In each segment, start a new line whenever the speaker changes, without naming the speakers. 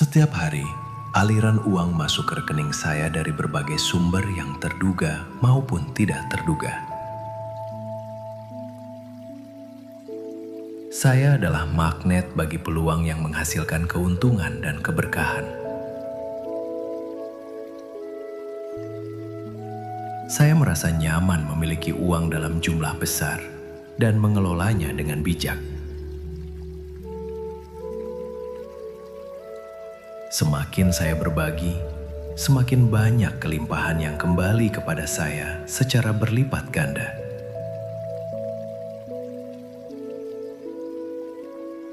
Setiap hari, aliran uang masuk ke rekening saya dari berbagai sumber yang terduga maupun tidak terduga. Saya adalah magnet bagi peluang yang menghasilkan keuntungan dan keberkahan. Saya merasa nyaman memiliki uang dalam jumlah besar dan mengelolanya dengan bijak. Semakin saya berbagi, semakin banyak kelimpahan yang kembali kepada saya secara berlipat ganda.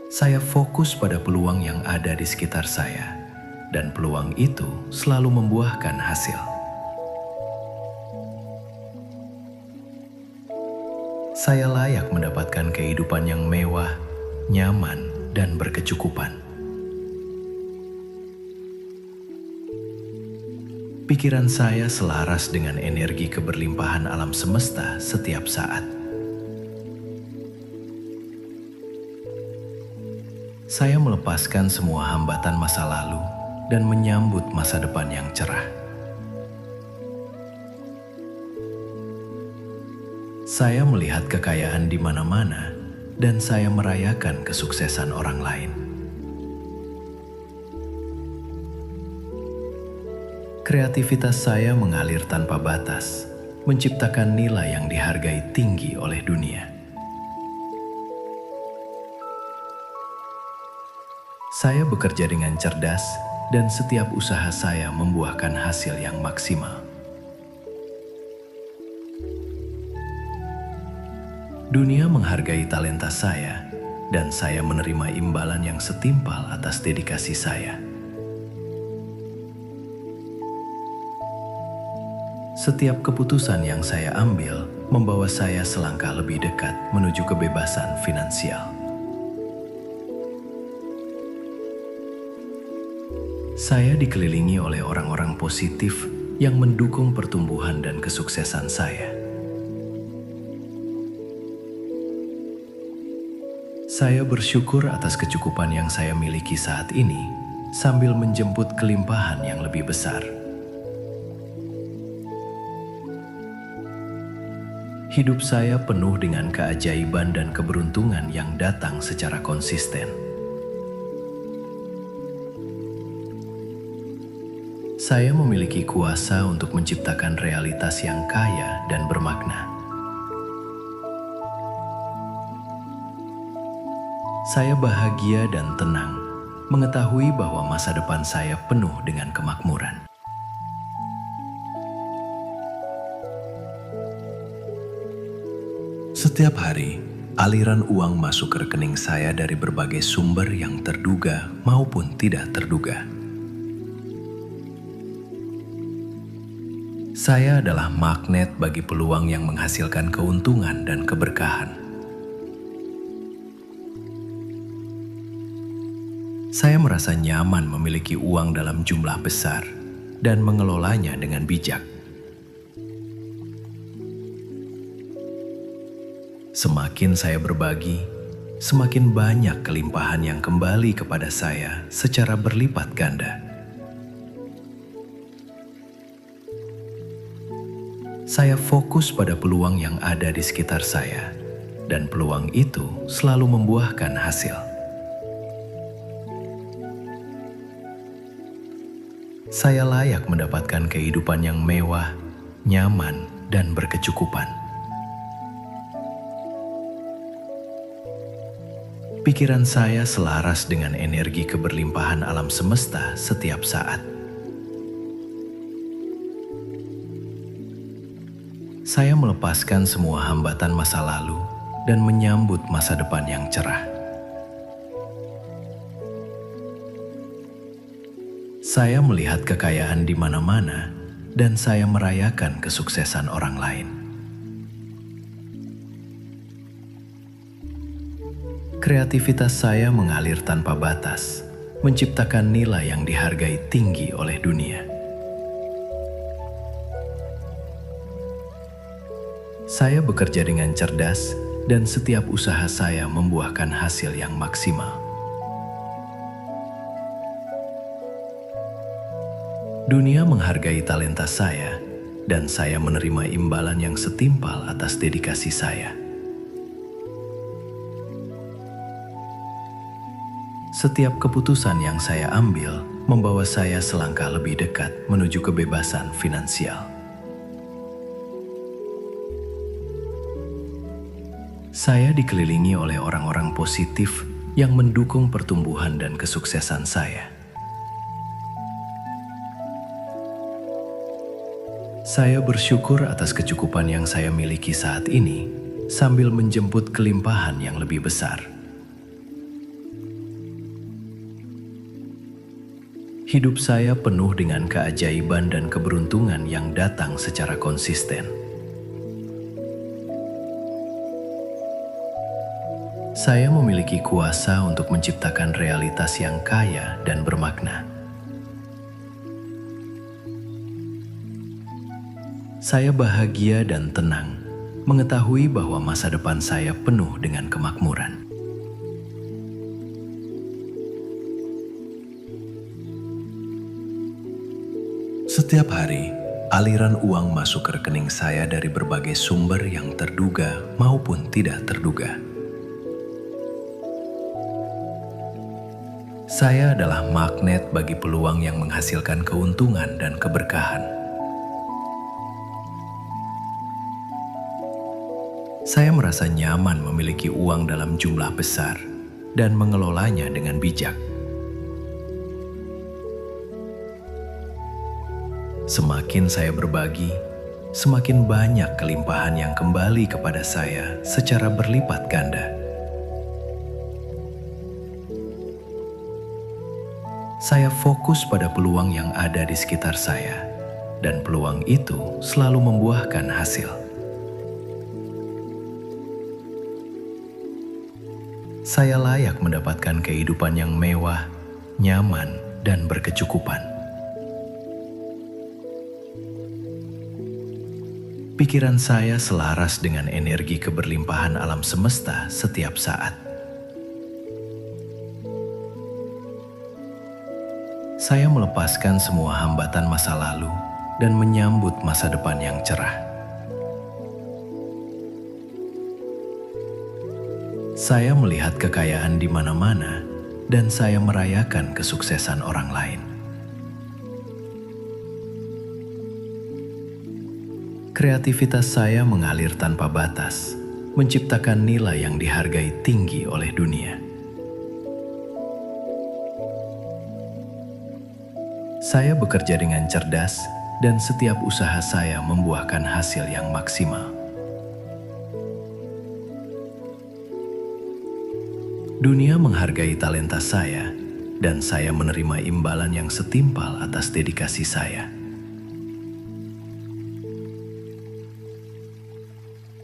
Saya fokus pada peluang yang ada di sekitar saya, dan peluang itu selalu membuahkan hasil. Saya layak mendapatkan kehidupan yang mewah, nyaman, dan berkecukupan. Pikiran saya selaras dengan energi keberlimpahan alam semesta setiap saat. Saya melepaskan semua hambatan masa lalu dan menyambut masa depan yang cerah. Saya melihat kekayaan di mana-mana dan saya merayakan kesuksesan orang lain. Kreativitas saya mengalir tanpa batas, menciptakan nilai yang dihargai tinggi oleh dunia. Saya bekerja dengan cerdas dan setiap usaha saya membuahkan hasil yang maksimal. Dunia menghargai talenta saya dan saya menerima imbalan yang setimpal atas dedikasi saya. Setiap keputusan yang saya ambil membawa saya selangkah lebih dekat menuju kebebasan finansial. Saya dikelilingi oleh orang-orang positif yang mendukung pertumbuhan dan kesuksesan saya. Saya bersyukur atas kecukupan yang saya miliki saat ini, sambil menjemput kelimpahan yang lebih besar. Hidup saya penuh dengan keajaiban dan keberuntungan yang datang secara konsisten. Saya memiliki kuasa untuk menciptakan realitas yang kaya dan bermakna. Saya bahagia dan tenang mengetahui bahwa masa depan saya penuh dengan kemakmuran. Setiap hari, aliran uang masuk ke rekening saya dari berbagai sumber yang terduga maupun tidak terduga. Saya adalah magnet bagi peluang yang menghasilkan keuntungan dan keberkahan. Saya merasa nyaman memiliki uang dalam jumlah besar dan mengelolanya dengan bijak. Semakin saya berbagi, semakin banyak kelimpahan yang kembali kepada saya secara berlipat ganda. Saya fokus pada peluang yang ada di sekitar saya, dan peluang itu selalu membuahkan hasil. Saya layak mendapatkan kehidupan yang mewah, nyaman, dan berkecukupan. Pikiran saya selaras dengan energi keberlimpahan alam semesta setiap saat. Saya melepaskan semua hambatan masa lalu dan menyambut masa depan yang cerah. Saya melihat kekayaan di mana-mana dan saya merayakan kesuksesan orang lain. Kreativitas saya mengalir tanpa batas, menciptakan nilai yang dihargai tinggi oleh dunia. Saya bekerja dengan cerdas dan setiap usaha saya membuahkan hasil yang maksimal. Dunia menghargai talenta saya, dan saya menerima imbalan yang setimpal atas dedikasi saya. Setiap keputusan yang saya ambil membawa saya selangkah lebih dekat menuju kebebasan finansial. Saya dikelilingi oleh orang-orang positif yang mendukung pertumbuhan dan kesuksesan saya. Saya bersyukur atas kecukupan yang saya miliki saat ini, sambil menjemput kelimpahan yang lebih besar. Hidup saya penuh dengan keajaiban dan keberuntungan yang datang secara konsisten. Saya memiliki kuasa untuk menciptakan realitas yang kaya dan bermakna. Saya bahagia dan tenang mengetahui bahwa masa depan saya penuh dengan kemakmuran. Setiap hari, aliran uang masuk ke rekening saya dari berbagai sumber yang terduga maupun tidak terduga. Saya adalah magnet bagi peluang yang menghasilkan keuntungan dan keberkahan. Saya merasa nyaman memiliki uang dalam jumlah besar dan mengelolanya dengan bijak. Semakin saya berbagi, semakin banyak kelimpahan yang kembali kepada saya secara berlipat ganda. Saya fokus pada peluang yang ada di sekitar saya, dan peluang itu selalu membuahkan hasil. Saya layak mendapatkan kehidupan yang mewah, nyaman, dan berkecukupan. Pikiran saya selaras dengan energi keberlimpahan alam semesta setiap saat. Saya melepaskan semua hambatan masa lalu dan menyambut masa depan yang cerah. Saya melihat kekayaan di mana-mana dan saya merayakan kesuksesan orang lain. Kreativitas saya mengalir tanpa batas, menciptakan nilai yang dihargai tinggi oleh dunia. Saya bekerja dengan cerdas dan setiap usaha saya membuahkan hasil yang maksimal. Dunia menghargai talenta saya, dan saya menerima imbalan yang setimpal atas dedikasi saya.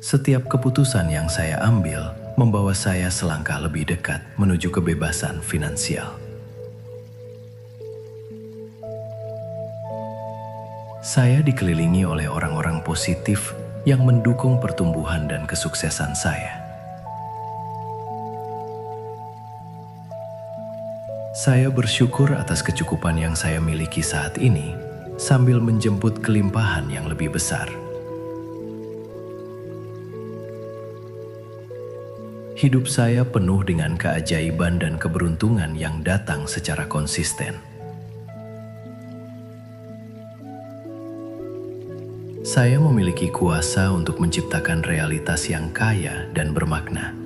Setiap keputusan yang saya ambil membawa saya selangkah lebih dekat menuju kebebasan finansial. Saya dikelilingi oleh orang-orang positif yang mendukung pertumbuhan dan kesuksesan saya. Saya bersyukur atas kecukupan yang saya miliki saat ini, sambil menjemput kelimpahan yang lebih besar. Hidup saya penuh dengan keajaiban dan keberuntungan yang datang secara konsisten. Saya memiliki kuasa untuk menciptakan realitas yang kaya dan bermakna.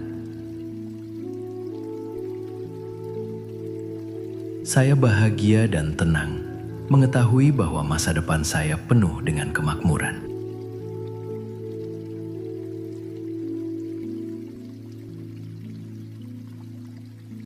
Saya bahagia dan tenang mengetahui bahwa masa depan saya penuh dengan kemakmuran.